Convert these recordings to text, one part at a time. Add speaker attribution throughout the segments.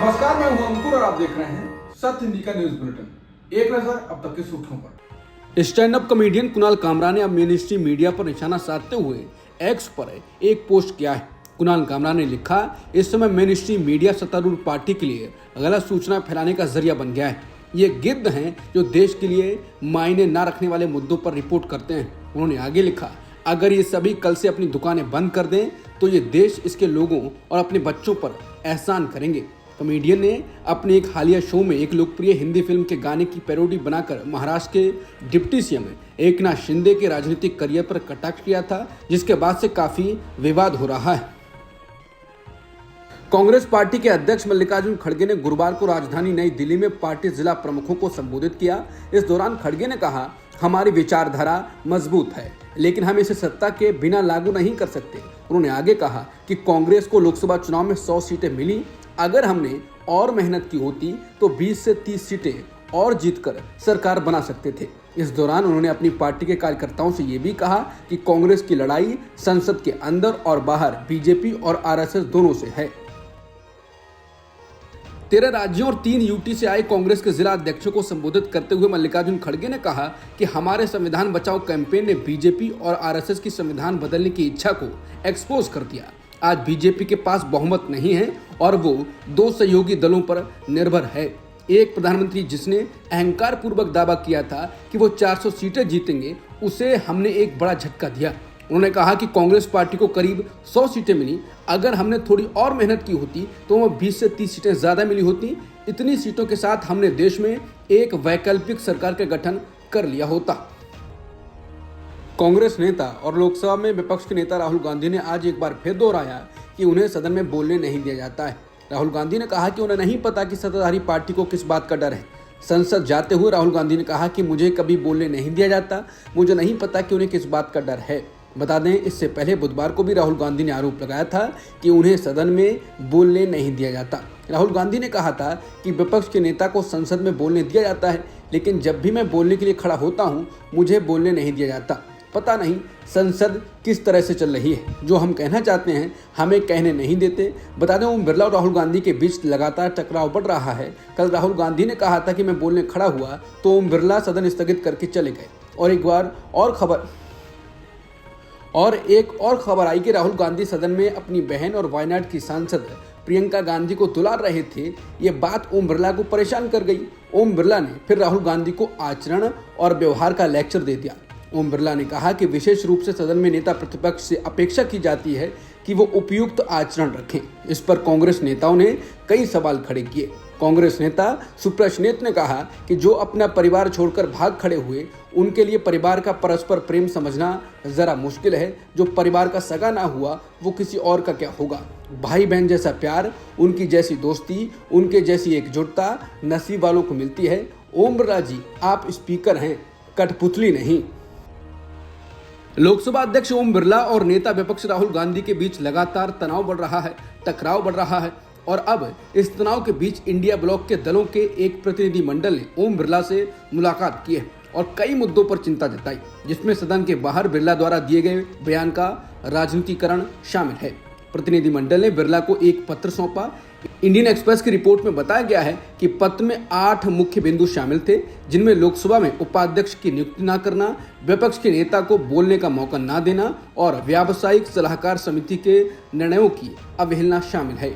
Speaker 1: नमस्कार, मैं हूं अंकुर और आप देख रहे हैं सत्य हिंदी का न्यूज बुलेटिन। एक नजर अब तक की सुर्खियों पर।
Speaker 2: Stand up comedian Kunal Kamra ने अब मेन स्ट्रीम मीडिया पर निशाना साधते हुए एक्स पर एक पोस्ट किया है। कुणाल कामरा ने लिखा, इस समय मेन स्ट्रीम मीडिया सत्तारूढ़ पार्टी के लिए गलत सूचना फैलाने का जरिया बन गया है। ये गिद्ध हैं जो देश के लिए मायने न रखने वाले मुद्दों पर रिपोर्ट करते हैं। उन्होंने आगे लिखा, अगर ये सभी कल से अपनी दुकानें बंद कर दें तो ये देश, इसके लोगों और अपने बच्चों पर एहसान करेंगे। कॉमेडियन ने अपने एक हालिया शो में एक लोकप्रिय हिंदी फिल्म के गाने की पैरोडी बनाकर महाराष्ट्र के डिप्टी सीएम एकनाथ शिंदे के राजनीतिक करियर पर कटाक्ष किया था, जिसके बाद से काफी विवाद हो रहा है। कांग्रेस पार्टी के अध्यक्ष मल्लिकार्जुन खड़गे ने गुरुवार को राजधानी नई दिल्ली में पार्टी जिला प्रमुखों को संबोधित किया। इस दौरान खड़गे ने कहा, हमारी विचारधारा मजबूत है, लेकिन हम इसे सत्ता के बिना लागू नहीं कर सकते। उन्होंने आगे कहा कि कांग्रेस को लोकसभा चुनाव में 100 सीटें मिली। अगर हमने और मेहनत की होती तो 20 से 30 सीटें और जीतकर सरकार बना सकते थे। इस दौरान उन्होंने अपनी पार्टी के कार्यकर्ताओं से ये भी कहा कि कांग्रेस की लड़ाई संसद के अंदर और बाहर बीजेपी और आरएसएस दोनों से है। 13 राज्यों और 3 यूटी से आए कांग्रेस के जिला अध्यक्षों को संबोधित करते हुए मल्लिकार्जुन खड़गे ने कहा कि हमारे संविधान बचाओ कैंपेन ने बीजेपी और आरएसएस की संविधान बदलने की इच्छा को एक्सपोज कर दिया। आज बीजेपी के पास बहुमत नहीं है और वो 2 सहयोगी दलों पर निर्भर है। एक प्रधानमंत्री जिसने अहंकार पूर्वक दावा किया था कि वो 400 सीटें जीतेंगे, उसे हमने एक बड़ा झटका दिया। उन्होंने कहा कि कांग्रेस पार्टी को करीब 100 सीटें मिली। अगर हमने थोड़ी और मेहनत की होती तो वह 20 से 30 सीटें ज्यादा मिली होती। इतनी सीटों के साथ हमने देश में एक वैकल्पिक सरकार का गठन कर लिया होता। कांग्रेस नेता और लोकसभा में विपक्ष के नेता राहुल गांधी ने आज एक बार फिर दोहराया कि उन्हें सदन में बोलने नहीं दिया जाता है। राहुल गांधी ने कहा कि उन्हें नहीं पता कि सत्ताधारी पार्टी को किस बात का डर है। संसद जाते हुए राहुल गांधी ने कहा कि मुझे कभी बोलने नहीं दिया जाता, मुझे नहीं पता कि उन्हें किस बात का डर है। बता दें, इससे पहले बुधवार को भी राहुल गांधी ने आरोप लगाया था कि उन्हें सदन में बोलने नहीं दिया जाता। राहुल गांधी ने कहा था कि विपक्ष के नेता को संसद में बोलने दिया जाता है, लेकिन जब भी मैं बोलने के लिए खड़ा होता हूं, मुझे बोलने नहीं दिया जाता। पता नहीं संसद किस तरह से चल रही है, जो हम कहना चाहते हैं हमें कहने नहीं देते। बता दें, ओम बिरला और राहुल गांधी के बीच लगातार टकराव बढ़ रहा है। कल राहुल गांधी ने कहा था कि मैं बोलने खड़ा हुआ तो ओम बिरला सदन स्थगित करके चले गए। और एक और खबर आई कि राहुल गांधी सदन में अपनी बहन और वायनाड की सांसद प्रियंका गांधी को दुलार रहे थे। ये बात ओम बिरला को परेशान कर गई। ओम बिरला ने फिर राहुल गांधी को आचरण और व्यवहार का लेक्चर दे दिया। ओम बिरला ने कहा कि विशेष रूप से सदन में नेता प्रतिपक्ष से अपेक्षा की जाती है कि वो उपयुक्त आचरण रखें। इस पर कांग्रेस नेताओं ने कई सवाल खड़े किए। कांग्रेस नेता सुप्रश्नेत ने कहा कि जो अपना परिवार छोड़कर भाग खड़े हुए, उनके लिए परिवार का परस्पर प्रेम समझना जरा मुश्किल है। जो परिवार का सगा ना हुआ, वो किसी और का क्या होगा। भाई बहन जैसा प्यार, उनकी जैसी दोस्ती, उनके जैसी एकजुटता नसीब वालों को मिलती है। ओम बिरला जी, आप स्पीकर हैं, कठपुतली नहीं। लोकसभा अध्यक्ष ओम बिरला और नेता विपक्ष राहुल गांधी के बीच लगातार तनाव बढ़ रहा है, टकराव बढ़ रहा है। और अब इस तनाव के बीच इंडिया ब्लॉक के दलों के एक प्रतिनिधि मंडल ने ओम बिरला से मुलाकात की है और कई मुद्दों पर चिंता जताई, जिसमें सदन के बाहर बिरला द्वारा दिए गए बयान का राजनीतिकरण शामिल है। प्रतिनिधि मंडल ने बिरला को एक पत्र सौंपा। इंडियन एक्सप्रेस की रिपोर्ट में बताया गया है कि पत्र में 8 मुख्य बिंदु शामिल थे, जिनमें लोकसभा में उपाध्यक्ष की नियुक्ति न करना, विपक्ष के नेता को बोलने का मौका न देना और व्यावसायिक सलाहकार समिति के निर्णयों की अवहेलना शामिल है।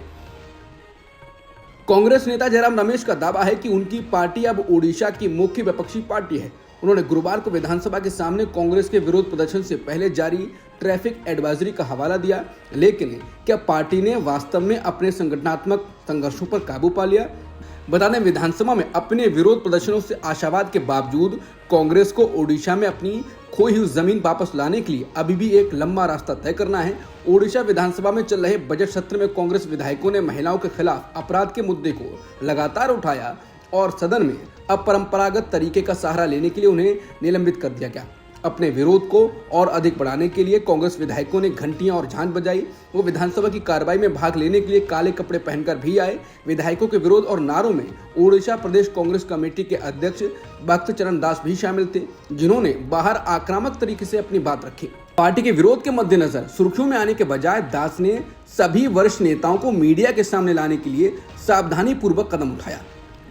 Speaker 2: कांग्रेस नेता जयराम रमेश का दावा है कि उनकी पार्टी अब ओडिशा की मुख्य विपक्षी पार्टी है। उन्होंने गुरुवार को विधानसभा के सामने कांग्रेस के विरोध प्रदर्शन से पहले जारी ट्रैफिक एडवाइजरी का हवाला दिया। लेकिन क्या पार्टी ने वास्तव में अपने संगठनात्मक संघर्षों पर काबू पा लिया? बता दें, विधानसभा में अपने विरोध प्रदर्शनों से आशावाद के बावजूद कांग्रेस को ओडिशा में अपनी खोई हुई जमीन वापस लाने के लिए अभी भी एक लंबा रास्ता तय करना है। ओडिशा विधानसभा में चल रहे बजट सत्र में कांग्रेस विधायकों ने महिलाओं के खिलाफ अपराध के मुद्दे को लगातार उठाया और सदन में अपरंपरागत तरीके का सहारा लेने के लिए उन्हें निलंबित कर दिया गया। अपने विरोध को और अधिक बढ़ाने के लिए कांग्रेस विधायकों ने घंटियां और झांझ बजाई। वो विधानसभा की कार्रवाई में भाग लेने के लिए काले कपड़े पहनकर भी आए। विधायकों के विरोध और नारों में ओडिशा प्रदेश कांग्रेस कमेटी के अध्यक्ष भक्त चरण दास भी शामिल थे, जिन्होंने बाहर आक्रामक तरीके से अपनी बात रखी। पार्टी के विरोध के मद्देनजर सुर्खियों में आने के बजाय दास ने सभी वरिष्ठ नेताओं को मीडिया के सामने लाने के लिए सावधानी पूर्वक कदम उठाया,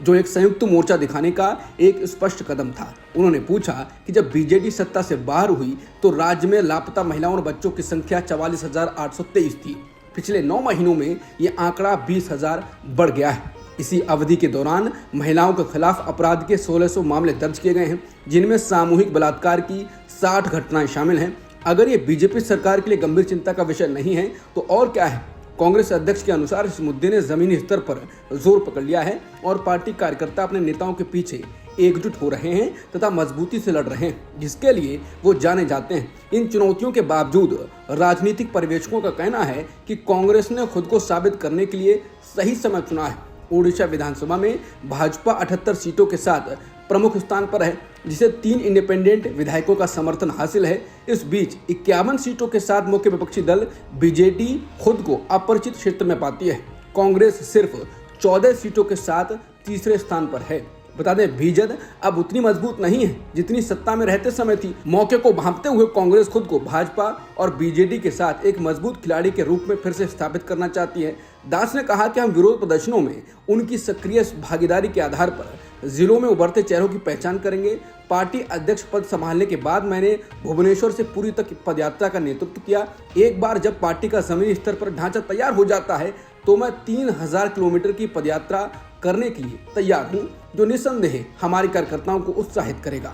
Speaker 2: जो एक संयुक्त मोर्चा दिखाने का एक स्पष्ट कदम था। उन्होंने पूछा कि जब बीजेडी सत्ता से बाहर हुई तो राज्य में लापता महिलाओं और बच्चों की संख्या 44,823 थी। पिछले 9 महीनों में ये आंकड़ा 20,000 बढ़ गया है। इसी अवधि के दौरान महिलाओं के खिलाफ अपराध के 1600 मामले दर्ज किए गए हैं, जिनमें सामूहिक बलात्कार की 60 घटनाएं शामिल हैं। अगर ये बीजेपी सरकार के लिए गंभीर चिंता का विषय नहीं है तो और क्या है? कांग्रेस अध्यक्ष के अनुसार इस मुद्दे ने जमीनी स्तर पर जोर पकड़ लिया है और पार्टी कार्यकर्ता अपने नेताओं के पीछे एकजुट हो रहे हैं तथा मजबूती से लड़ रहे हैं, जिसके लिए वो जाने जाते हैं। इन चुनौतियों के बावजूद राजनीतिक पर्यवेक्षकों का कहना है कि कांग्रेस ने खुद को साबित करने के लिए सही समय चुना है। ओडिशा विधानसभा में भाजपा 78 सीटों के साथ प्रमुख स्थान पर है, जिसे 3 इंडिपेंडेंट विधायकों का समर्थन हासिल है। इस बीच 51 सीटों के साथ मुख्य विपक्षी दल बीजेडी खुद को अपरिचित क्षेत्र में पाती है। कांग्रेस सिर्फ 14 सीटों के साथ तीसरे स्थान पर है। बता दें, बीजेड अब उतनी मजबूत नहीं है जितनी सत्ता में रहते समय थी। मौके को भांपते हुए कांग्रेस खुद को भाजपा और बीजेडी के साथ एक मजबूत खिलाड़ी के रूप में फिर से स्थापित करना चाहती है। दास ने कहा कि हम विरोध प्रदर्शनों में उनकी सक्रिय भागीदारी के आधार पर जिलों में उभरते चेहरों की पहचान करेंगे। पार्टी अध्यक्ष पद संभालने के बाद मैंने भुवनेश्वर से पुरी तक पदयात्रा का नेतृत्व किया। एक बार जब पार्टी का जमीनी स्तर पर ढांचा तैयार हो जाता है तो मैं 3000 किलोमीटर की पदयात्रा करने के लिए तैयार हूं, जो निस्संदेह हमारे कार्यकर्ताओं को उत्साहित करेगा।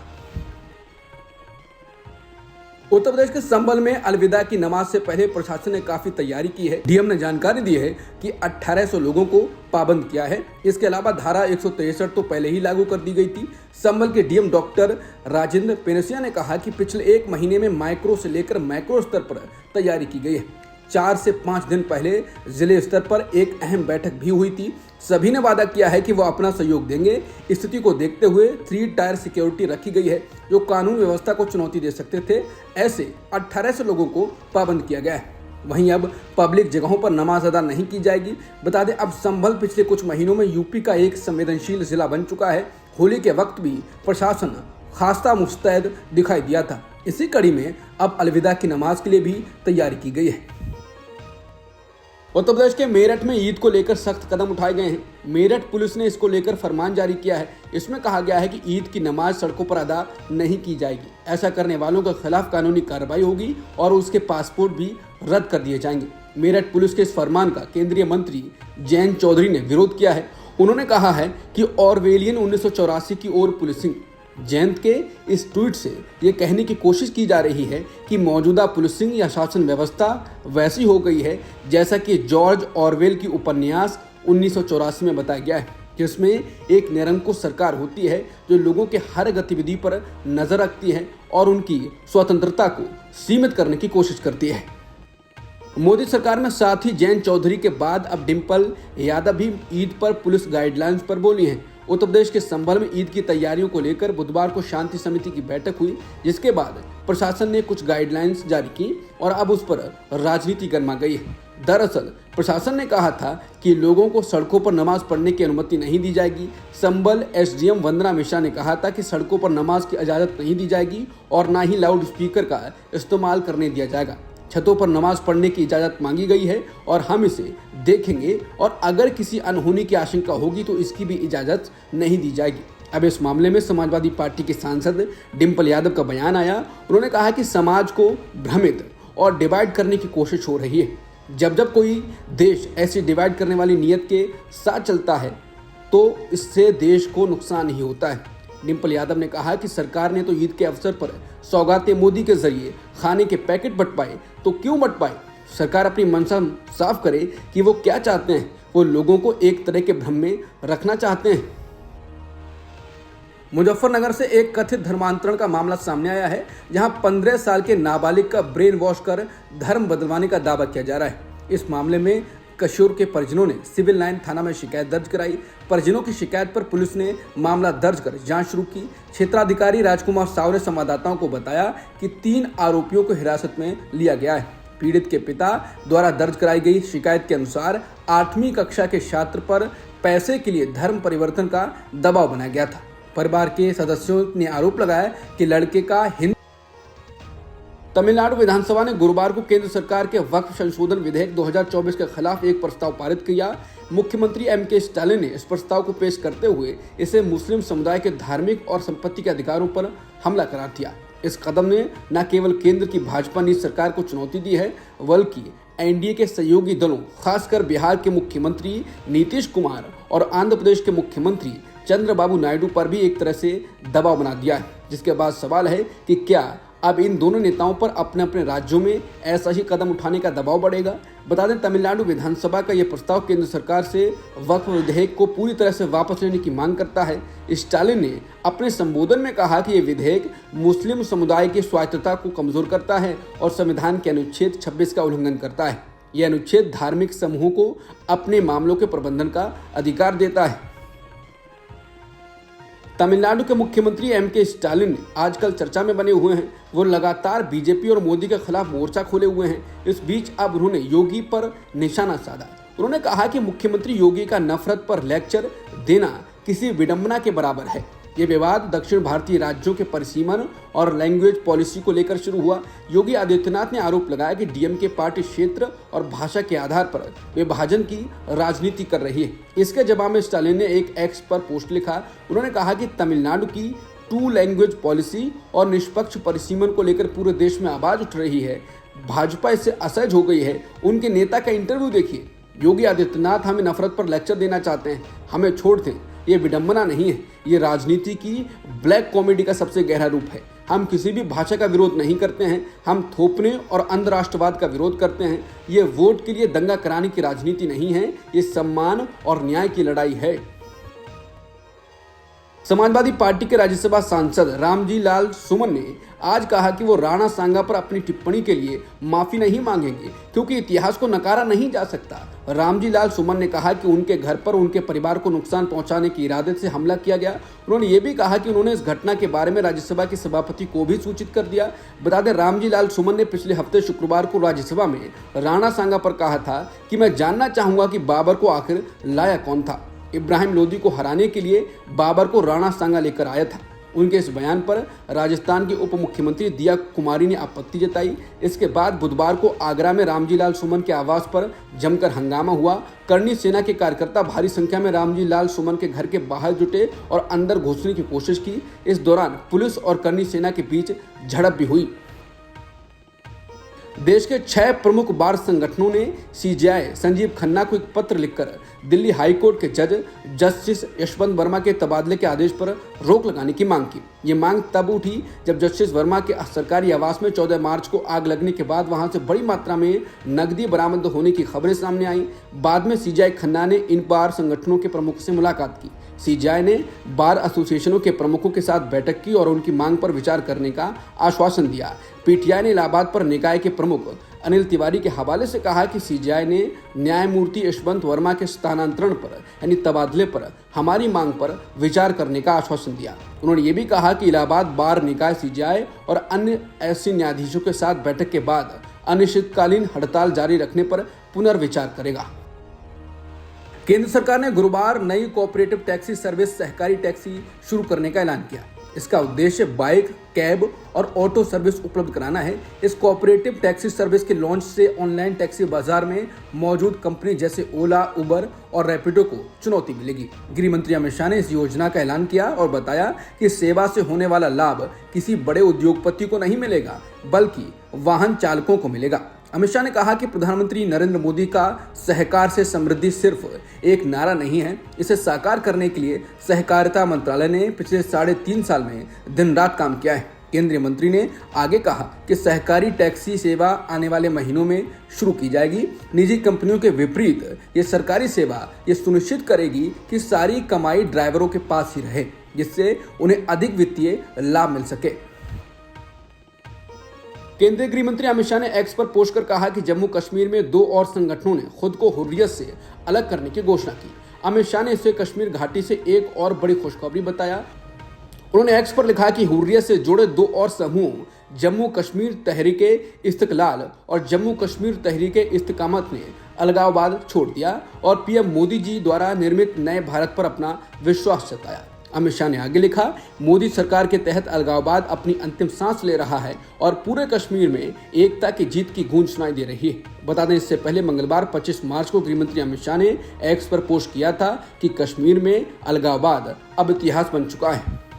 Speaker 2: उत्तर प्रदेश के संभल में अलविदा की नमाज से पहले प्रशासन ने काफी तैयारी की है। डीएम ने जानकारी दी है कि 1800 लोगों को पाबंद किया है। इसके अलावा धारा 163 तो पहले ही लागू कर दी गई थी। संभल के डीएम डॉक्टर राजेंद्र पेनसिया ने कहा कि पिछले 1 महीने में माइक्रो से लेकर मैक्रो स्तर पर तैयारी की गई है। 4 से 5 दिन पहले जिले स्तर पर एक अहम बैठक भी हुई थी। सभी ने वादा किया है कि वो अपना सहयोग देंगे। स्थिति को देखते हुए 3 टायर सिक्योरिटी रखी गई है, जो कानून व्यवस्था को चुनौती दे सकते थे। ऐसे 1800 लोगों को पाबंद किया गया है। वहीं अब पब्लिक जगहों पर नमाज अदा नहीं की जाएगी। बता दें, अब संभल पिछले कुछ महीनों में यूपी का एक संवेदनशील जिला बन चुका है। होली के वक्त भी प्रशासन खासा मुस्तैद दिखाई दिया था। इसी कड़ी में अब अलविदा की नमाज के लिए भी तैयारी की गई है। उत्तर प्रदेश के मेरठ में ईद को लेकर सख्त कदम उठाए गए हैं। मेरठ पुलिस ने इसको लेकर फरमान जारी किया है। इसमें कहा गया है कि ईद की नमाज सड़कों पर अदा नहीं की जाएगी। ऐसा करने वालों के खिलाफ कानूनी कार्रवाई होगी और उसके पासपोर्ट भी रद्द कर दिए जाएंगे। मेरठ पुलिस के इस फरमान का केंद्रीय मंत्री जयंत चौधरी ने विरोध किया है। उन्होंने कहा है कि ऑरवेलियन 1984 की ओर पुलिसिंग। जयंत के इस ट्वीट से ये कहने की कोशिश की जा रही है कि मौजूदा पुलिसिंग या शासन व्यवस्था वैसी हो गई है जैसा कि जॉर्ज ऑरवेल की उपन्यास 1984 में बताया गया है, जिसमें एक निरंकुश सरकार होती है जो लोगों के हर गतिविधि पर नजर रखती है और उनकी स्वतंत्रता को सीमित करने की कोशिश करती है। मोदी सरकार में साथ ही जयंत चौधरी के बाद अब डिम्पल यादव भी ईद पर पुलिस गाइडलाइंस पर बोली हैं। उत्तर प्रदेश के संभल में ईद की तैयारियों को लेकर बुधवार को शांति समिति की बैठक हुई, जिसके बाद प्रशासन ने कुछ गाइडलाइंस जारी की और अब उस पर राजनीति गरमा गई है। दरअसल प्रशासन ने कहा था कि लोगों को सड़कों पर नमाज पढ़ने की अनुमति नहीं दी जाएगी। संभल एसडीएम वंदना मिश्रा ने कहा था कि सड़कों पर नमाज की इजाज़त नहीं दी जाएगी और ना ही लाउड स्पीकर का इस्तेमाल करने दिया जाएगा। छतों पर नमाज पढ़ने की इजाज़त मांगी गई है और हम इसे देखेंगे और अगर किसी अनहोनी की आशंका होगी तो इसकी भी इजाज़त नहीं दी जाएगी। अब इस मामले में समाजवादी पार्टी के सांसद डिम्पल यादव का बयान आया। उन्होंने कहा कि समाज को भ्रमित और डिवाइड करने की कोशिश हो रही है। जब कोई देश ऐसी डिवाइड करने वाली नीयत के साथ चलता है तो इससे देश को नुकसान ही होता है। डिम्पल यादव ने कहा कि सरकार ने तो ईद के अवसर पर सौगातें मोदी के जरिए खाने के पैकेट बंटवाए, तो क्यों बंटवाए? सरकार अपनी मंशा साफ करे कि वो क्या चाहते हैं। वो लोगों को एक तरह के भ्रम में रखना चाहते हैं। मुजफ्फरनगर से एक कथित धर्मांतरण का मामला सामने आया है, जहां 15 साल के नाबालिग का ब्रेन वॉश कर धर्म बदलवाने का दावा किया जा रहा है। इस मामले में किशोर के परिजनों ने सिविल लाइन थाना में शिकायत दर्ज कराई। परिजनों की शिकायत पर पुलिस ने मामला दर्ज कर जांच शुरू की। क्षेत्राधिकारी राजकुमार साव ने संवाददाताओं को बताया कि 3 आरोपियों को हिरासत में लिया गया है। पीड़ित के पिता द्वारा दर्ज कराई गई शिकायत के अनुसार 8वीं कक्षा के छात्र पर पैसे के लिए धर्म परिवर्तन का दबाव बनाया गया था। परिवार के सदस्यों ने आरोप लगाया कि लड़के का तमिलनाडु विधानसभा ने गुरुवार को केंद्र सरकार के वक्फ संशोधन विधेयक 2024 के खिलाफ एक प्रस्ताव पारित किया। मुख्यमंत्री एम.के. स्टालिन ने इस प्रस्ताव को पेश करते हुए इसे मुस्लिम समुदाय के धार्मिक और संपत्ति के अधिकारों पर हमला करार दिया। इस कदम ने न केवल केंद्र की भाजपा नीति सरकार को चुनौती दी है, बल्कि एनडीए के सहयोगी दलों, खासकर बिहार के मुख्यमंत्री नीतीश कुमार और आंध्र प्रदेश के मुख्यमंत्री चंद्रबाबू नायडू पर भी एक तरह से दबाव बना दिया है। जिसके बाद सवाल है कि क्या अब इन दोनों नेताओं पर अपने अपने राज्यों में ऐसा ही कदम उठाने का दबाव बढ़ेगा। बता दें, तमिलनाडु विधानसभा का यह प्रस्ताव केंद्र सरकार से वक्फ विधेयक को पूरी तरह से वापस लेने की मांग करता है। स्टालिन ने अपने संबोधन में कहा कि यह विधेयक मुस्लिम समुदाय की स्वायत्तता को कमजोर करता है और संविधान के अनुच्छेद 26 का उल्लंघन करता है। यह अनुच्छेद धार्मिक समूहों को अपने मामलों के प्रबंधन का अधिकार देता है। तमिलनाडु के मुख्यमंत्री एम.के. स्टालिन आजकल चर्चा में बने हुए हैं। वो लगातार बीजेपी और मोदी के खिलाफ मोर्चा खोले हुए हैं। इस बीच अब उन्होंने योगी पर निशाना साधा। उन्होंने कहा कि मुख्यमंत्री योगी का नफरत पर लेक्चर देना किसी विडंबना के बराबर है। ये विवाद दक्षिण भारतीय राज्यों के परिसीमन और लैंग्वेज पॉलिसी को लेकर शुरू हुआ। योगी आदित्यनाथ ने आरोप लगाया कि डीएमके पार्टी क्षेत्र और भाषा के आधार पर विभाजन की राजनीति कर रही है। इसके जवाब में स्टालिन ने एक एक्स पर पोस्ट लिखा। उन्होंने कहा कि तमिलनाडु की 2 लैंग्वेज पॉलिसी और निष्पक्ष परिसीमन को लेकर पूरे देश में आवाज उठ रही है। भाजपा इससे असहज हो गई है। उनके नेता का इंटरव्यू देखिए। योगी आदित्यनाथ हमें नफरत पर लेक्चर देना चाहते हैं, हमें छोड़ दें। ये विडंबना नहीं है, ये राजनीति की ब्लैक कॉमेडी का सबसे गहरा रूप है। हम किसी भी भाषा का विरोध नहीं करते हैं, हम थोपने और अंधराष्ट्रवाद का विरोध करते हैं। ये वोट के लिए दंगा कराने की राजनीति नहीं है, ये सम्मान और न्याय की लड़ाई है। समाजवादी पार्टी के राज्यसभा सांसद रामजी लाल सुमन ने आज कहा कि वो राणा सांगा पर अपनी टिप्पणी के लिए माफी नहीं मांगेंगे, क्योंकि इतिहास को नकारा नहीं जा सकता। रामजी लाल सुमन ने कहा कि उनके घर पर उनके परिवार को नुकसान पहुंचाने की इरादे से हमला किया गया। उन्होंने ये भी कहा कि उन्होंने इस घटना के बारे में राज्यसभा के सभापति को भी सूचित कर दिया। बता दें, रामजी लाल सुमन ने पिछले हफ्ते शुक्रवार को राज्यसभा में राणा सांगा पर कहा था कि मैं जानना चाहूंगा कि बाबर को आखिर लाया कौन था। इब्राहिम लोदी को हराने के लिए बाबर को राणा सांगा लेकर आया था। उनके इस बयान पर राजस्थान की उप मुख्यमंत्री दिया कुमारी ने आपत्ति जताई। इसके बाद बुधवार को आगरा में रामजी लाल सुमन के आवास पर जमकर हंगामा हुआ। करनी सेना के कार्यकर्ता भारी संख्या में रामजी लाल सुमन के घर के बाहर जुटे और अंदर घुसने की कोशिश की। इस दौरान पुलिस और करनी सेना के बीच झड़प भी हुई। देश के 6 प्रमुख बार संगठनों ने सीजेआई संजीव खन्ना को एक पत्र लिखकर दिल्ली हाई कोर्ट के जज जस्टिस यशवंत वर्मा के तबादले के आदेश पर रोक लगाने की मांग की। ये मांग तब उठी जब जस्टिस वर्मा के सरकारी आवास में 14 मार्च को आग लगने के बाद वहां से बड़ी मात्रा में नकदी बरामद होने की खबरें सामने आई। बाद में सीजेआई खन्ना ने इन बार संगठनों के प्रमुख से मुलाकात की। सीजेआई ने बार एसोसिएशनों के प्रमुखों के साथ बैठक की और उनकी मांग पर विचार करने का आश्वासन दिया। पीटीआई ने इलाहाबाद पर निकाय के प्रमुख अनिल तिवारी के हवाले से कहा कि सीजेआई ने न्यायमूर्ति यशवंत वर्मा के स्थानांतरण पर यानी तबादले पर हमारी मांग पर विचार करने का आश्वासन दिया। उन्होंने ये भी कहा कि इलाहाबाद बार निकाय सीजेआई और अन्य ऐसे न्यायाधीशों के साथ बैठक के बाद अनिश्चितकालीन हड़ताल जारी रखने पर पुनर्विचार करेगा। केंद्र सरकार ने गुरुवार नई कोऑपरेटिव टैक्सी सर्विस सहकारी टैक्सी शुरू करने का ऐलान किया। इसका उद्देश्य बाइक, कैब और ऑटो सर्विस उपलब्ध कराना है। इस कोऑपरेटिव टैक्सी सर्विस के लॉन्च से ऑनलाइन टैक्सी बाजार में मौजूद कंपनी जैसे ओला, उबर और रैपिडो को चुनौती मिलेगी। गृह मंत्री अमित शाह ने इस योजना का ऐलान किया और बताया कि सेवा से होने वाला लाभ किसी बड़े उद्योगपति को नहीं मिलेगा, बल्कि वाहन चालकों को मिलेगा। अमित शाह ने कहा कि प्रधानमंत्री नरेंद्र मोदी का सहकार से समृद्धि सिर्फ एक नारा नहीं है, इसे साकार करने के लिए सहकारिता मंत्रालय ने पिछले 3.5 साल में दिन रात काम किया है। केंद्रीय मंत्री ने आगे कहा कि सहकारी टैक्सी सेवा आने वाले महीनों में शुरू की जाएगी। निजी कंपनियों के विपरीत ये सरकारी सेवा ये सुनिश्चित करेगी कि सारी कमाई ड्राइवरों के पास ही रहे, जिससे उन्हें अधिक वित्तीय लाभ मिल सके। केंद्रीय गृह मंत्री अमित शाह ने एक्स पर पोस्ट कर कहा कि जम्मू कश्मीर में 2 और संगठनों ने खुद को हुर्रियत से अलग करने की घोषणा की। अमित शाह ने इसे कश्मीर घाटी से एक और बड़ी खुशखबरी बताया। उन्होंने एक्स पर लिखा कि हुर्रियत से जुड़े 2 और समूह जम्मू कश्मीर तहरीके इस्तिकलाल और जम्मू कश्मीर तहरीके इस्तिकामत ने अलगाववाद छोड़ दिया और पीएम मोदी जी द्वारा निर्मित नए भारत पर अपना विश्वास जताया। अमित शाह ने आगे लिखा, मोदी सरकार के तहत अलगाववाद अपनी अंतिम सांस ले रहा है और पूरे कश्मीर में एकता की जीत की गूंज सुनाई दे रही है। बता दें, इससे पहले मंगलवार 25 मार्च को गृहमंत्री अमित शाह ने एक्स पर पोस्ट किया था कि कश्मीर में अलगाववाद अब इतिहास बन चुका है।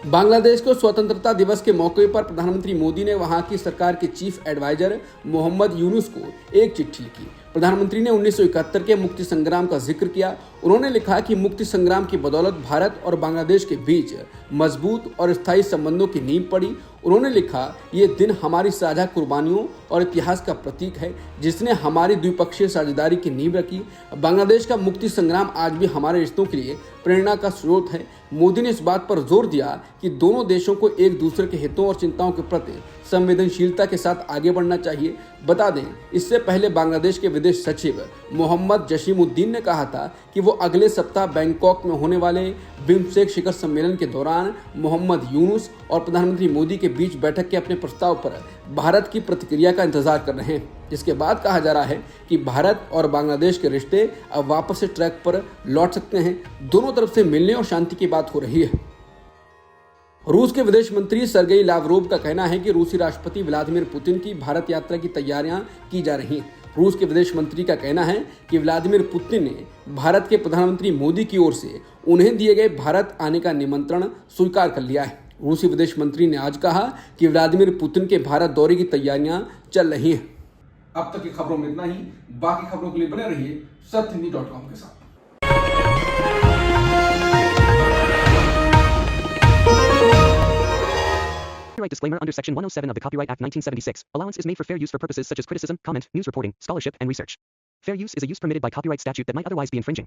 Speaker 2: बांग्लादेश को स्वतंत्रता दिवस के मौके पर प्रधानमंत्री मोदी ने वहां की सरकार के चीफ एडवाइजर मोहम्मद यूनुस को एक चिट्ठी लिखी। प्रधानमंत्री ने 1971 के मुक्ति संग्राम का जिक्र किया। उन्होंने लिखा कि मुक्ति संग्राम की बदौलत भारत और बांग्लादेश के बीच मजबूत और स्थायी संबंधों की नींव पड़ी। उन्होंने लिखा, ये दिन हमारी साझा कुर्बानियों और इतिहास का प्रतीक है जिसने हमारी द्विपक्षीय साझेदारी की नींव रखी। बांग्लादेश का मुक्ति संग्राम आज भी हमारे रिश्तों के लिए प्रेरणा का स्रोत है। मोदी ने इस बात पर जोर दिया कि दोनों देशों को एक दूसरे के हितों और चिंताओं के प्रति संवेदनशीलता के साथ आगे बढ़ना चाहिए। बता दें, इससे पहले बांग्लादेश के विदेश सचिव मोहम्मद जसीमुद्दीन ने कहा था कि वो अगले सप्ताह बैंकॉक में होने वाले बिम्स्टेक शिखर सम्मेलन के दौरान मोहम्मद यूनुस और प्रधानमंत्री मोदी के बीच बैठक के अपने प्रस्ताव पर भारत की प्रतिक्रिया का इंतजार कर रहे हैं। जिसके बाद कहा जा रहा है कि भारत और बांग्लादेश के रिश्ते अब वापस से ट्रैक पर लौट सकते हैं। दोनों तरफ से मिलने और शांति की बात हो रही है। रूस के विदेश मंत्री सर्गेई लावरोव का कहना है कि रूसी राष्ट्रपति व्लादिमीर पुतिन की भारत यात्रा की तैयारियां की जा रही हैं। रूस के विदेश मंत्री का कहना है कि व्लादिमीर पुतिन ने भारत के प्रधानमंत्री मोदी की ओर से उन्हें दिए गए भारत आने का निमंत्रण स्वीकार कर लिया है। रूसी विदेश मंत्री ने आज कहा कि व्लादिमीर पुतिन के भारत दौरे की तैयारियां चल रही हैं।
Speaker 1: अब तक की खबरों में इतना ही। बाकी खबरों के लिए बने रहिए सत्यहिंदी.com के साथ।
Speaker 3: Copyright disclaimer under Section 107 of the Copyright Act 1976. Allowance is made for fair use for purposes such as criticism, comment, news reporting, scholarship, and research. Fair use is a use permitted by copyright statute that might otherwise be infringing.